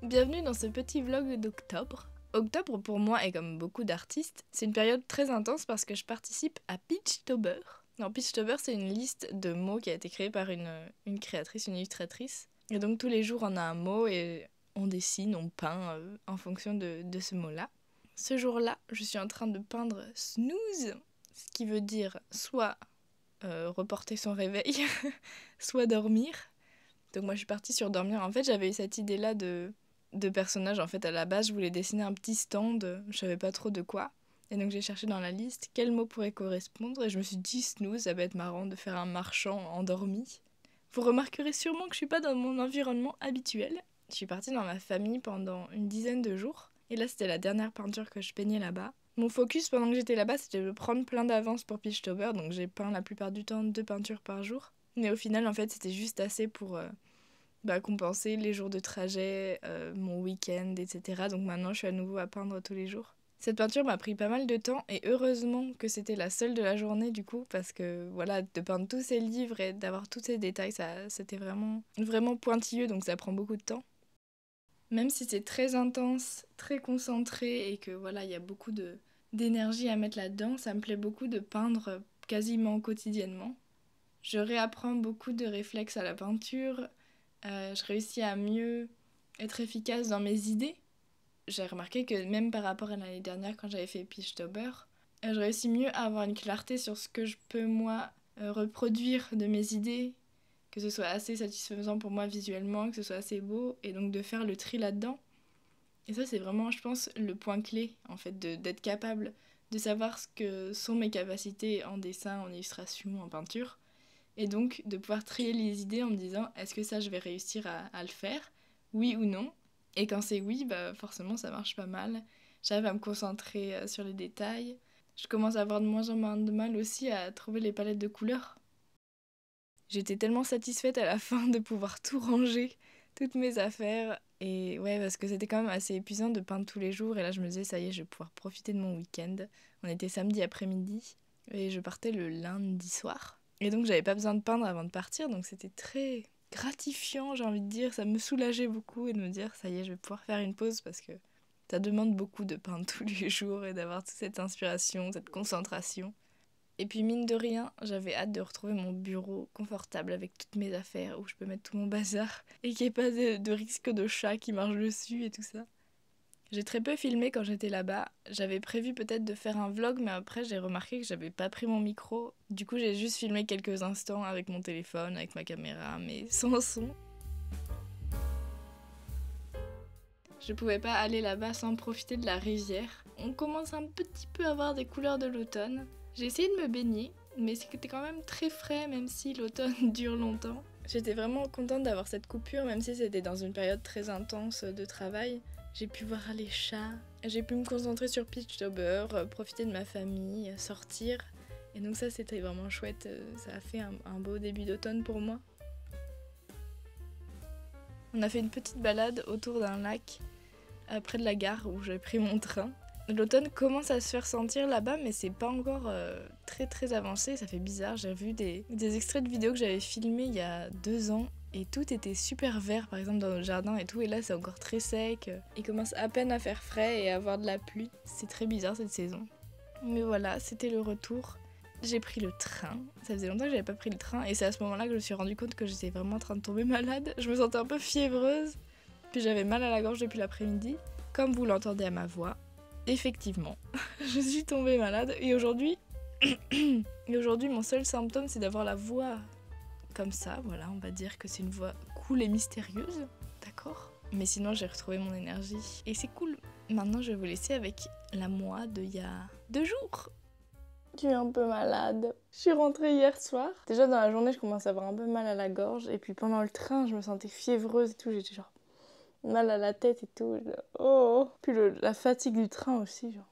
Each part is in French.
Bienvenue dans ce petit vlog d'octobre. Octobre pour moi et comme beaucoup d'artistes, c'est une période très intense parce que je participe à Pitchtober. Alors Pitchtober c'est une liste de mots qui a été créée par une créatrice, une illustratrice. Et donc tous les jours on a un mot et on dessine, on peint en fonction de ce mot-là. Ce jour-là, je suis en train de peindre snooze, ce qui veut dire soit reporter son réveil, soit dormir. Donc moi je suis partie sur dormir. En fait j'avais eu cette idée-là de personnage. En fait à la base je voulais dessiner un petit stand, je savais pas trop de quoi. Et donc j'ai cherché dans la liste quel mot pourrait correspondre et je me suis dit snooze, ça va être marrant de faire un marchand endormi. Vous remarquerez sûrement que je suis pas dans mon environnement habituel. Je suis partie dans ma famille pendant une dizaine de jours. Et là c'était la dernière peinture que je peignais là-bas. Mon focus pendant que j'étais là-bas c'était de prendre plein d'avance pour Pitchtober. Donc j'ai peint la plupart du temps 2 peintures par jour. Mais au final en fait c'était juste assez pour compenser les jours de trajet, mon week-end, etc. Donc maintenant je suis à nouveau à peindre tous les jours. Cette peinture m'a pris pas mal de temps et heureusement que c'était la seule de la journée du coup parce que voilà, de peindre tous ces livres et d'avoir tous ces détails, c'était vraiment pointilleux donc ça prend beaucoup de temps. Même si c'est très intense, très concentré et que voilà, il y a beaucoup d'énergie à mettre là-dedans, ça me plaît beaucoup de peindre quasiment quotidiennement. Je réapprends beaucoup de réflexes à la peinture, je réussis à mieux être efficace dans mes idées. J'ai remarqué que même par rapport à l'année dernière quand j'avais fait Pitchtober, je réussis mieux à avoir une clarté sur ce que je peux moi reproduire de mes idées, que ce soit assez satisfaisant pour moi visuellement, que ce soit assez beau, et donc de faire le tri là-dedans. Et ça c'est vraiment, je pense, le point clé en fait, d'être capable de savoir ce que sont mes capacités en dessin, en illustration, en peinture, et donc de pouvoir trier les idées en me disant est-ce que ça je vais réussir à le faire, oui ou non. Et quand c'est oui, bah forcément ça marche pas mal. J'arrive à me concentrer sur les détails. Je commence à avoir de moins en moins de mal aussi à trouver les palettes de couleurs. J'étais tellement satisfaite à la fin de pouvoir tout ranger, toutes mes affaires. Et ouais, parce que c'était quand même assez épuisant de peindre tous les jours. Et là je me disais ça y est, je vais pouvoir profiter de mon week-end. On était samedi après-midi et je partais le lundi soir. Et donc j'avais pas besoin de peindre avant de partir, donc c'était très gratifiant, j'ai envie de dire. Ça me soulageait beaucoup et de me dire ça y est, je vais pouvoir faire une pause parce que ça demande beaucoup de peindre tous les jours et d'avoir toute cette inspiration, cette concentration. Et puis mine de rien, j'avais hâte de retrouver mon bureau confortable avec toutes mes affaires où je peux mettre tout mon bazar et qu'il n'y ait pas de risque de chat qui marche dessus et tout ça. J'ai très peu filmé quand j'étais là-bas. J'avais prévu peut-être de faire un vlog, mais après j'ai remarqué que j'avais pas pris mon micro. Du coup, j'ai juste filmé quelques instants avec mon téléphone, avec ma caméra, mais sans son. Je pouvais pas aller là-bas sans profiter de la rivière. On commence un petit peu à voir des couleurs de l'automne. J'ai essayé de me baigner, mais c'était quand même très frais, même si l'automne dure longtemps. J'étais vraiment contente d'avoir cette coupure, même si c'était dans une période très intense de travail. J'ai pu voir les chats, j'ai pu me concentrer sur Pitchtober, profiter de ma famille, sortir. Et donc ça c'était vraiment chouette, ça a fait un beau début d'automne pour moi. On a fait une petite balade autour d'un lac, près de la gare où j'ai pris mon train. L'automne commence à se faire sentir là-bas, mais c'est pas encore très avancé, ça fait bizarre. J'ai vu des extraits de vidéos que j'avais filmés il y a 2 ans et tout était super vert, par exemple dans notre jardin et tout, et là c'est encore très sec. Il commence à peine à faire frais et à avoir de la pluie. C'est très bizarre cette saison. Mais voilà, c'était le retour. J'ai pris le train. Ça faisait longtemps que j'avais pas pris le train et c'est à ce moment-là que je me suis rendu compte que j'étais vraiment en train de tomber malade. Je me sentais un peu fiévreuse, puis j'avais mal à la gorge depuis l'après-midi. Comme vous l'entendez à ma voix, effectivement, je suis tombée malade et aujourd'hui, mon seul symptôme c'est d'avoir la voix comme ça. Voilà, on va dire que c'est une voix cool et mystérieuse, d'accord ? Mais sinon j'ai retrouvé mon énergie et c'est cool. Maintenant je vais vous laisser avec la moi d'il y a 2 jours. Je suis un peu malade. Je suis rentrée hier soir. Déjà dans la journée je commence à avoir un peu mal à la gorge et puis pendant le train je me sentais fiévreuse et tout, j'étais genre mal à la tête et tout. Oh. Puis la fatigue du train aussi, genre.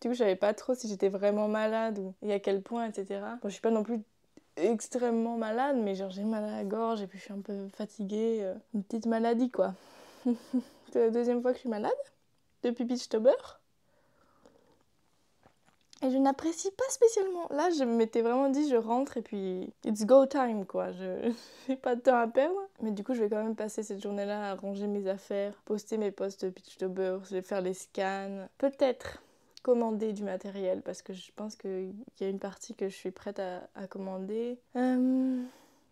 Du coup, je savais pas trop si j'étais vraiment malade ou et à quel point, etc. Bon, je suis pas non plus extrêmement malade, mais genre j'ai mal à la gorge et puis je suis un peu fatiguée. Une petite maladie, quoi. C'est la 2e fois que je suis malade depuis Pitchtober. Et je n'apprécie pas spécialement. Là, je m'étais vraiment dit, je rentre et puis it's go time, quoi. Je n'ai pas de temps à perdre. Mais du coup, je vais quand même passer cette journée-là à ranger mes affaires, poster mes posts de Pitchtober, je vais faire les scans. Peut-être commander du matériel parce que je pense qu'il y a une partie que je suis prête à commander.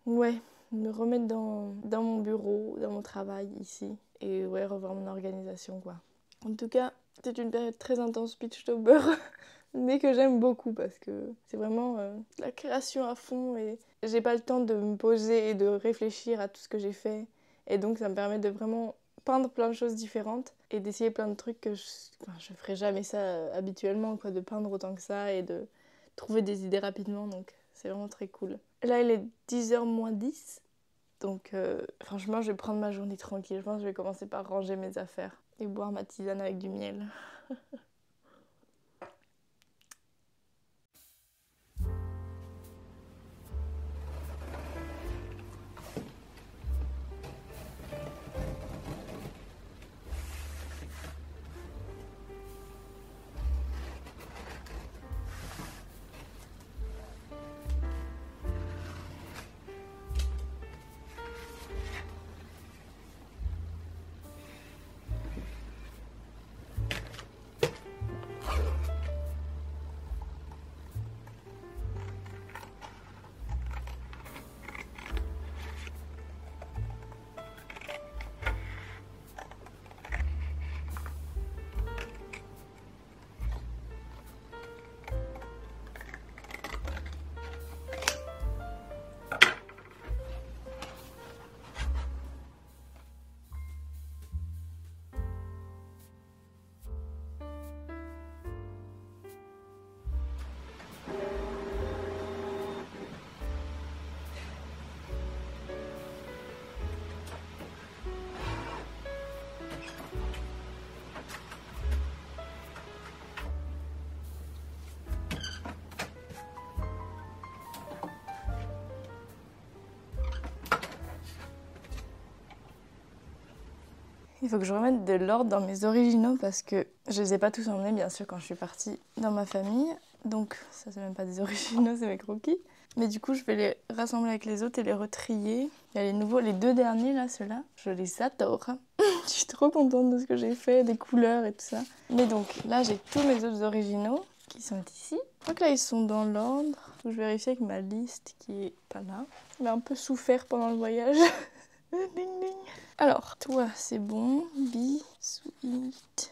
Ouais, me remettre dans mon bureau, dans mon travail ici. Et ouais, revoir mon organisation, quoi. En tout cas, c'est une période très intense Pitchtober. Mais que j'aime beaucoup parce que c'est vraiment la création à fond et j'ai pas le temps de me poser et de réfléchir à tout ce que j'ai fait. Et donc ça me permet de vraiment peindre plein de choses différentes et d'essayer plein de trucs que je ferais jamais ça habituellement, quoi, de peindre autant que ça et de trouver des idées rapidement. Donc c'est vraiment très cool. Là il est 10h moins 10. Donc franchement je vais prendre ma journée tranquille. Je pense que je vais commencer par ranger mes affaires et boire ma tisane avec du miel. Il faut que je remette de l'ordre dans mes originaux parce que je les ai pas tous emmenés, bien sûr, quand je suis partie dans ma famille. Donc ça, c'est même pas des originaux, c'est mes croquis. Mais du coup, je vais les rassembler avec les autres et les retrier. Il y a les nouveaux, les 2 derniers là, ceux-là, je les adore. Je suis trop contente de ce que j'ai fait, des couleurs et tout ça. Mais donc là, j'ai tous mes autres originaux qui sont ici. Je crois que là, ils sont dans l'ordre. Faut que je vérifie avec ma liste qui est pas là. Il a un peu souffert pendant le voyage. Ding ding. Alors, toi, c'est bon. Be sweet.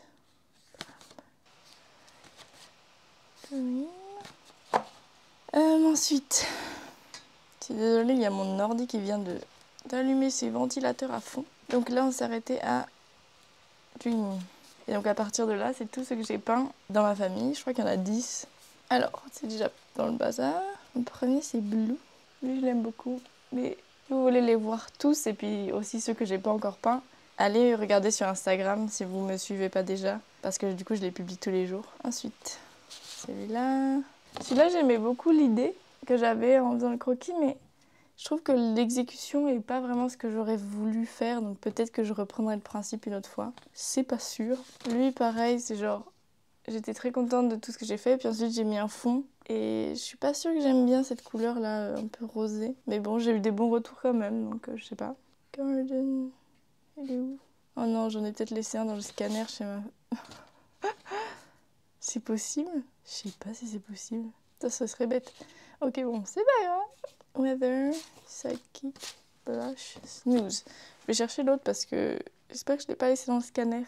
Ensuite, je suis désolée, il y a mon ordi qui vient d'allumer ses ventilateurs à fond. Donc là, on s'est arrêté à Dream. Et donc à partir de là, c'est tout ce que j'ai peint dans ma famille. Je crois qu'il y en a 10. Alors, c'est déjà dans le bazar. Le premier, c'est Blue. Lui, je l'aime beaucoup. Mais si vous voulez les voir tous, et puis aussi ceux que j'ai pas encore peints, allez regarder sur Instagram si vous me suivez pas déjà. Parce que du coup, je les publie tous les jours. Ensuite, celui-là. Celui-là, j'aimais beaucoup l'idée que j'avais en faisant le croquis, mais je trouve que l'exécution est pas vraiment ce que j'aurais voulu faire, donc peut-être que je reprendrai le principe une autre fois. C'est pas sûr. Lui, pareil, c'est genre... J'étais très contente de tout ce que j'ai fait, puis ensuite j'ai mis un fond. Et je suis pas sûre que j'aime bien cette couleur-là, un peu rosée. Mais bon, j'ai eu des bons retours quand même, donc je sais pas. Garden... Il est où? Oh non, j'en ai peut-être laissé un dans le scanner chez ma... C'est possible? Je sais pas si c'est possible. Ça serait bête. Ok, bon, c'est pas grave. Weather, Sidekick, Blush, Snooze. Je vais chercher l'autre parce que j'espère que je l'ai pas laissé dans le scanner.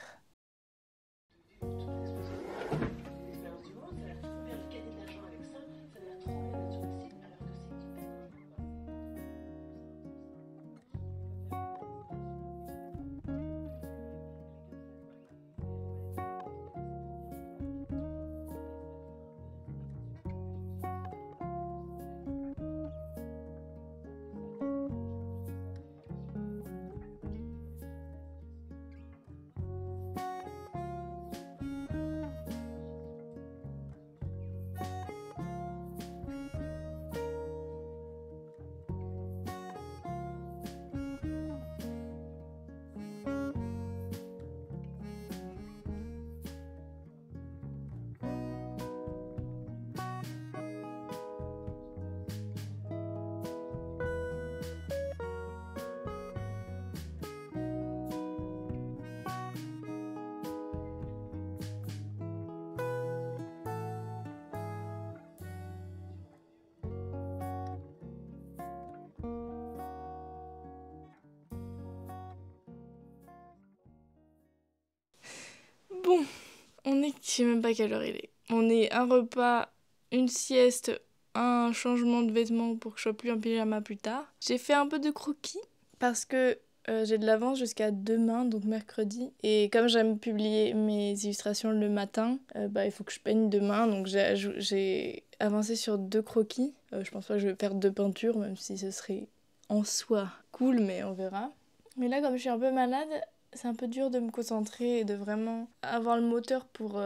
bon, je sais même pas quelle heure il est. On est un repas, une sieste, un changement de vêtements pour que je sois plus en pyjama plus tard. J'ai fait un peu de croquis parce que j'ai de l'avance jusqu'à demain, donc mercredi. Et comme j'aime publier mes illustrations le matin, il faut que je peigne demain. Donc j'ai avancé sur 2 croquis. Je pense pas que je vais faire 2 peintures, même si ce serait en soi cool, mais on verra. Mais là, comme je suis un peu malade, c'est un peu dur de me concentrer et de vraiment avoir le moteur pour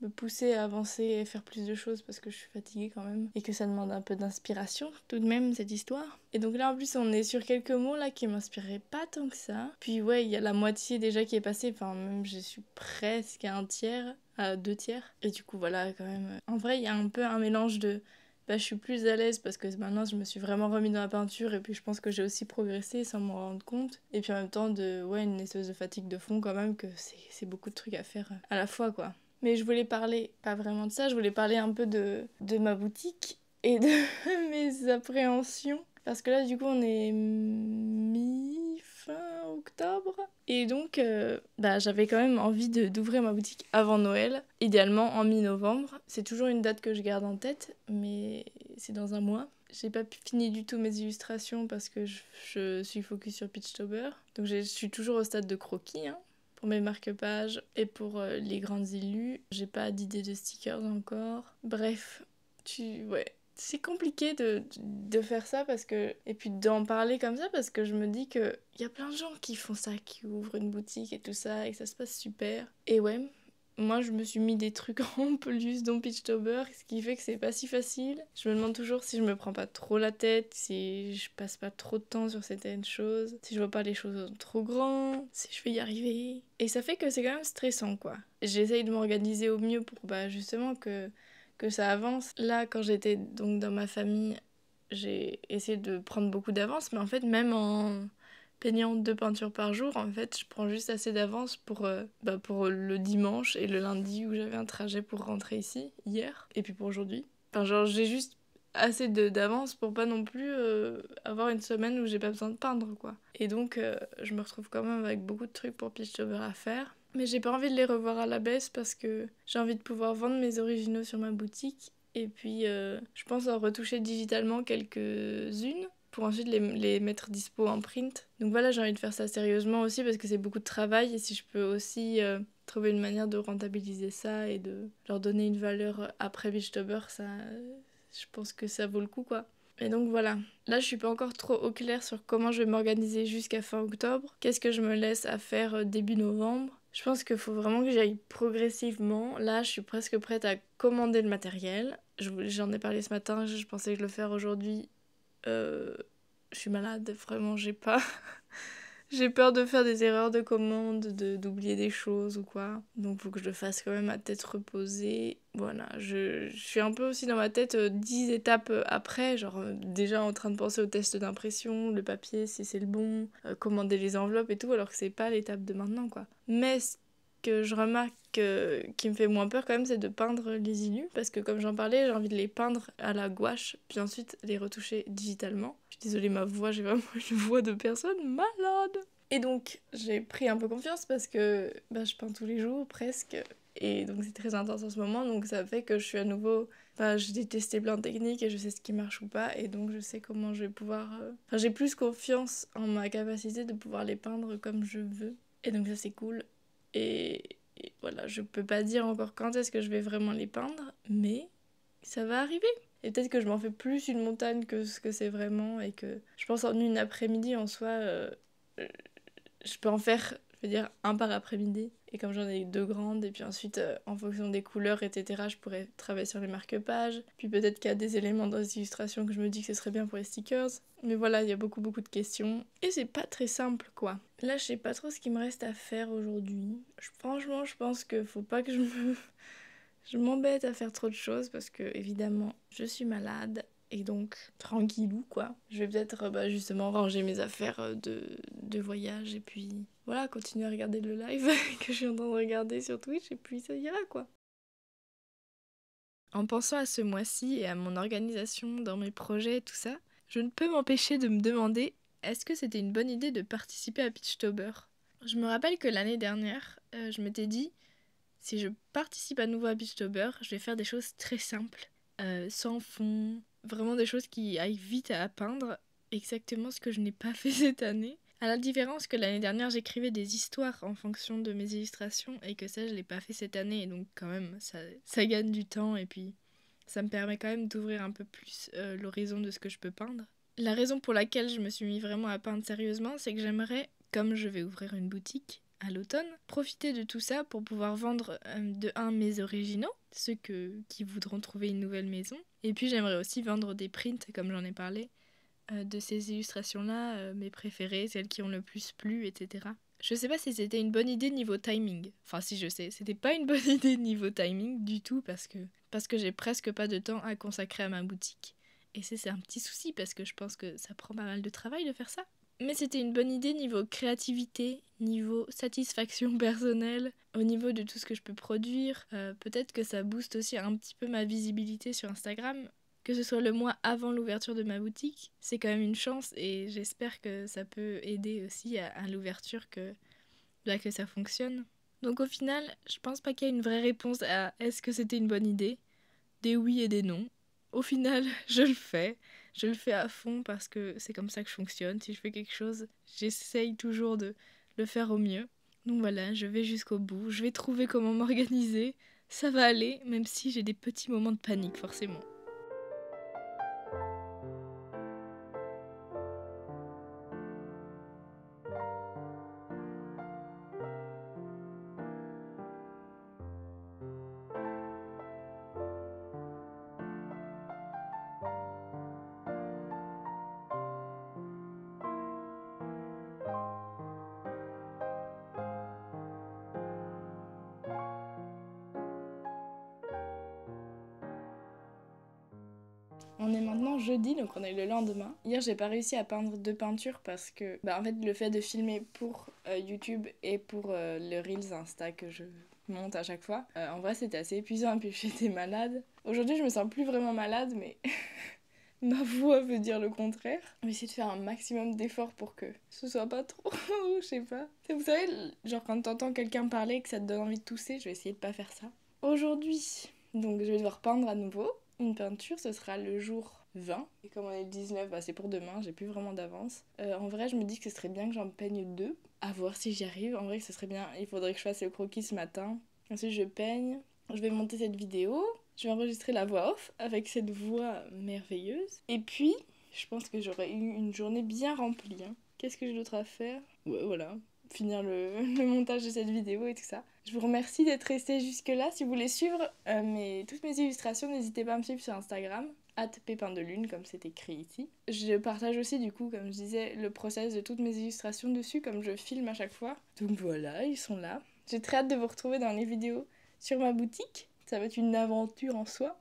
me pousser à avancer et faire plus de choses parce que je suis fatiguée quand même et que ça demande un peu d'inspiration tout de même cette histoire. Et donc là en plus on est sur quelques mots là qui m'inspiraient pas tant que ça. Puis ouais, il y a la moitié déjà qui est passée, enfin même je suis presque à un tiers, à 2 tiers. Et du coup voilà quand même. En vrai il y a un peu un mélange de je suis plus à l'aise parce que maintenant je me suis vraiment remis dans la peinture et puis je pense que j'ai aussi progressé sans m'en rendre compte. Et puis en même temps une espèce de fatigue de fond quand même que c'est beaucoup de trucs à faire à la fois quoi. Mais je voulais parler, pas vraiment de ça, je voulais parler un peu de ma boutique et de mes appréhensions. Parce que là, du coup, on est mi-fin octobre. Et donc, j'avais quand même envie d'ouvrir ma boutique avant Noël, idéalement en mi-novembre. C'est toujours une date que je garde en tête, mais c'est dans un mois. J'ai pas fini du tout mes illustrations parce que je suis focus sur Peachtober. Donc je suis toujours au stade de croquis, hein. Pour mes marque-pages et pour les grandes illus. J'ai pas d'idée de stickers encore. Bref, c'est compliqué de faire ça parce que... Et puis d'en parler comme ça parce que je me dis qu'il y a plein de gens qui font ça, qui ouvrent une boutique et tout ça et que ça se passe super. Et ouais, moi je me suis mis des trucs en plus dans Peachtober, ce qui fait que c'est pas si facile. Je me demande toujours si je me prends pas trop la tête, si je passe pas trop de temps sur certaines choses, si je vois pas les choses trop grands, si je vais y arriver. Et ça fait que c'est quand même stressant quoi. J'essaye de m'organiser au mieux pour justement que ça avance. Là quand j'étais donc dans ma famille, j'ai essayé de prendre beaucoup d'avance, mais en fait même en peignant 2 peintures par jour, en fait, je prends juste assez d'avance pour le dimanche et le lundi où j'avais un trajet pour rentrer ici, hier, et puis pour aujourd'hui. Enfin, genre, j'ai juste assez d'avance pour pas non plus avoir une semaine où j'ai pas besoin de peindre, quoi. Et donc, je me retrouve quand même avec beaucoup de trucs pour Peachtober à faire. Mais j'ai pas envie de les revoir à la baisse parce que j'ai envie de pouvoir vendre mes originaux sur ma boutique. Et puis, je pense en retoucher digitalement quelques-unes pour ensuite les mettre dispo en print. Donc voilà, j'ai envie de faire ça sérieusement aussi parce que c'est beaucoup de travail et si je peux aussi trouver une manière de rentabiliser ça et de leur donner une valeur après Peachtober, ça, je pense que ça vaut le coup quoi. Et donc voilà, là je suis pas encore trop au clair sur comment je vais m'organiser jusqu'à fin octobre. Qu'est-ce que je me laisse à faire début novembre. Je pense qu'il faut vraiment que j'aille progressivement. Là, je suis presque prête à commander le matériel. J'en ai parlé ce matin, je pensais que je le faire aujourd'hui. Je suis malade, vraiment, j'ai pas... J'ai peur de faire des erreurs de commande, d'oublier des choses ou quoi. Donc faut que je le fasse quand même à tête reposée. Voilà, je suis un peu aussi dans ma tête 10 étapes après, genre déjà en train de penser au test d'impression, le papier si c'est le bon, commander les enveloppes et tout, alors que c'est pas l'étape de maintenant quoi. Mais ce que je remarque qui me fait moins peur quand même, c'est de peindre les illus, parce que comme j'en parlais, j'ai envie de les peindre à la gouache, puis ensuite les retoucher digitalement. Je suis désolée, ma voix, j'ai vraiment une voix de personne malade. Et donc, j'ai pris un peu confiance parce que je peins tous les jours, presque. Et donc, c'est très intense en ce moment, donc ça fait que je suis à nouveau... Enfin, j'ai testé plein de techniques et je sais ce qui marche ou pas, et donc je sais comment je vais pouvoir... Enfin, j'ai plus confiance en ma capacité de pouvoir les peindre comme je veux. Et donc ça, c'est cool. Et voilà, je peux pas dire encore quand est-ce que je vais vraiment les peindre, mais ça va arriver. Et peut-être que je m'en fais plus une montagne que ce que c'est vraiment, et que je pense en une après-midi en soi, je peux en faire, je veux dire, un par après-midi. Et comme j'en ai 2 grandes, et puis ensuite, en fonction des couleurs, etc., je pourrais travailler sur les marque-pages. Puis peut-être qu'il y a des éléments dans les illustrations que je me dis que ce serait bien pour les stickers. Mais voilà, il y a beaucoup de questions. Et c'est pas très simple, quoi. Là, je sais pas trop ce qu'il me reste à faire aujourd'hui. Franchement, je pense que faut pas que je m'embête à faire trop de choses parce que, évidemment, je suis malade. Et donc, tranquillou, quoi. Je vais peut-être justement ranger mes affaires de voyage et puis voilà, continuer à regarder le live que je suis en train de regarder sur Twitch et puis ça ira, quoi. En pensant à ce mois-ci et à mon organisation dans mes projets et tout ça, je ne peux m'empêcher de me demander est-ce que c'était une bonne idée de participer à Peachtober. Je me rappelle que l'année dernière, je m'étais dit si je participe à nouveau à Beachtober, je vais faire des choses très simples, sans fond, vraiment des choses qui aillent vite à peindre, exactement ce que je n'ai pas fait cette année. À la différence que l'année dernière, j'écrivais des histoires en fonction de mes illustrations et que ça, je l'ai pas fait cette année. Et donc, quand même, ça gagne du temps et puis ça me permet quand même d'ouvrir un peu plus l'horizon de ce que je peux peindre. La raison pour laquelle je me suis mis vraiment à peindre sérieusement, c'est que j'aimerais, comme je vais ouvrir une boutique à l'automne, profiter de tout ça pour pouvoir vendre de un mes originaux, ceux qui voudront trouver une nouvelle maison. Et puis j'aimerais aussi vendre des prints, comme j'en ai parlé, de ces illustrations-là, mes préférées, celles qui ont le plus plu, etc. Je sais pas si c'était une bonne idée niveau timing. Enfin si je sais, c'était pas une bonne idée niveau timing du tout parce que j'ai presque pas de temps à consacrer à ma boutique. Et c'est un petit souci parce que je pense que ça prend pas mal de travail de faire ça. Mais c'était une bonne idée niveau créativité, niveau satisfaction personnelle, au niveau de tout ce que je peux produire. Peut-être que ça booste aussi un petit peu ma visibilité sur Instagram. Que ce soit le mois avant l'ouverture de ma boutique, c'est quand même une chance et j'espère que ça peut aider aussi à l'ouverture que ça fonctionne. Donc au final, je pense pas qu'il y ait une vraie réponse à est-ce que c'était une bonne idée. Des oui et des non. Au final, je le fais. Je le fais à fond parce que c'est comme ça que je fonctionne. Si je fais quelque chose, j'essaye toujours de le faire au mieux. Donc voilà, je vais jusqu'au bout. Je vais trouver comment m'organiser. Ça va aller, même si j'ai des petits moments de panique, forcément. On est maintenant jeudi, donc on est le lendemain. Hier, j'ai pas réussi à peindre deux peintures parce que, en fait, le fait de filmer pour YouTube et pour le Reels Insta que je monte à chaque fois, en vrai, c'était assez épuisant et puis j'étais malade. Aujourd'hui, je me sens plus vraiment malade, mais ma voix veut dire le contraire. Je vais essayer de faire un maximum d'efforts pour que ce soit pas trop, je sais pas. Vous savez, genre quand t'entends quelqu'un parler et que ça te donne envie de tousser, je vais essayer de pas faire ça. Aujourd'hui, donc je vais devoir peindre à nouveau. Une peinture, ce sera le jour 20. Et comme on est le 19, c'est pour demain, j'ai plus vraiment d'avance. En vrai, je me dis que ce serait bien que j'en peigne deux. À voir si j'y arrive. En vrai, ce serait bien. Il faudrait que je fasse le croquis ce matin. Ensuite, je peigne. Je vais monter cette vidéo. Je vais enregistrer la voix off avec cette voix merveilleuse. Et puis, je pense que j'aurai eu une journée bien remplie. Qu'est-ce que j'ai d'autre à faire? Ouais, voilà. Finir le montage de cette vidéo et tout ça. Je vous remercie d'être resté jusque-là. Si vous voulez suivre toutes mes illustrations, n'hésitez pas à me suivre sur Instagram, @pépindelune, comme c'est écrit ici. Je partage aussi, du coup, comme je disais, le process de toutes mes illustrations dessus, comme je filme à chaque fois. Donc voilà, ils sont là. J'ai très hâte de vous retrouver dans les vidéos sur ma boutique. Ça va être une aventure en soi.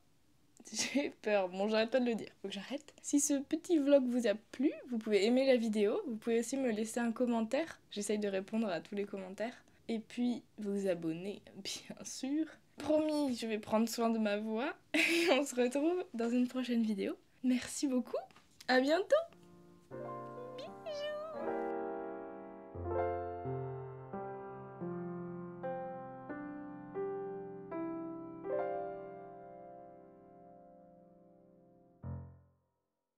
J'ai peur, bon j'arrête pas de le dire, faut que j'arrête. Si ce petit vlog vous a plu, vous pouvez aimer la vidéo, vous pouvez aussi me laisser un commentaire, j'essaye de répondre à tous les commentaires. Et puis vous abonner, bien sûr. Promis, je vais prendre soin de ma voix et on se retrouve dans une prochaine vidéo. Merci beaucoup, à bientôt!